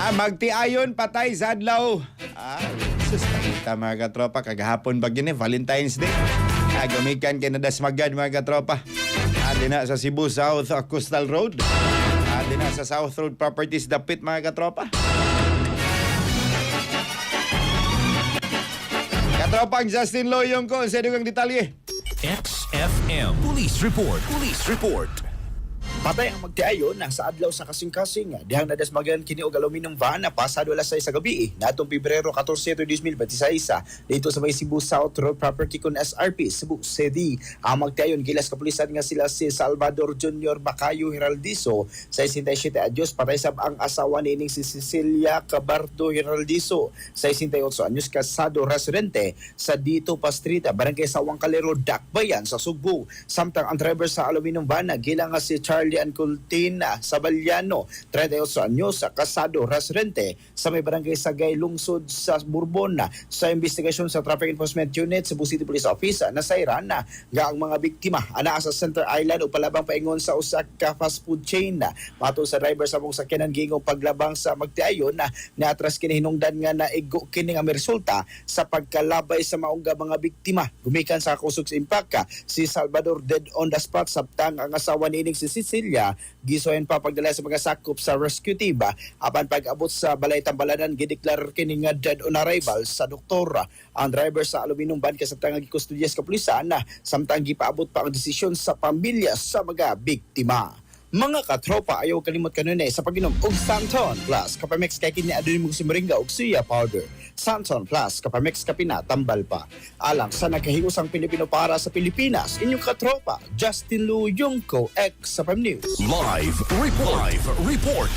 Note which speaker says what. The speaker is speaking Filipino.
Speaker 1: Magtiayon patay sa adlaw. Sus, nakita mga katropa. Kagahapon ba gini, Valentine's Day. Gumikan kay nadasmagad mga katropa. Di na sa Cebu South Coastal Road. Di na sa South Road Properties Dapit mga katropa. Katropang Justin Loyong ko sa dugang detalye.
Speaker 2: XFM Police Report. Police Report.
Speaker 3: Patay ang magtiayon na sa adlaw sa kasing-kasing dihang nadasmagan kini og aluminum van na pasado alas 6 sa gabi natong Pebrero 14, 2026 dito sa may Cebu South Road Property con SRP Cebu City. Ang magtiayon gilas kapulisan nga sila si Salvador Jr. Bacayo Heraldizo sa 67 anyos, patay sab ang asawa nining si Cecilia Cabardo Heraldizo sa 68 anyos, kasado residente sa Dito Pastrita, Barangay Sawang Calero, Dakbayan sa Sugbo. Samtang ang driver sa aluminum van gilang nga si Charlie Ancultina Sabaliano, 38 anyos, kasado residente sa may barangay Sagay, lungsod sa Bourbon. Sa investigasyon sa Traffic Enforcement Unit sa Cebu City Police Office, nasayran na nga ang mga biktima anaa sa Center Island o palabang paingon sa usa ka fast food chain. Matod sa driver sa mong sakyanan gingong paglabang sa magtiayon na atras kini hinungdan nga naigo kini nga resulta sa pagkalabay sa maungga mga biktima. Gumikan sa kusog sa impact si Salvador dead on the spot, sabtang ang asawa nining si Cecilia gisoyan pa pagdala sa mga sakop sa rescue team. Apan pag-abot sa balay tambalanan gideklar kini nga dead on arrival sa doktor. Ang driver sa aluminum van kasabtang gikustudya sa kapulisan samtang gipaabot pa ang desisyon sa pamilya sa mga biktima. Mga katropa, ayaw kalimot kanunay sa pag-inom og Santon Plus Kapamix kay kini adun mo si moringa og suya powder. Santon Plus Kapamix kapina tambal pa. Alang sa nagkahiusang Pilipino para sa Pilipinas, inyong katropa Justin Lu Yungko, XFM News.
Speaker 2: Live report.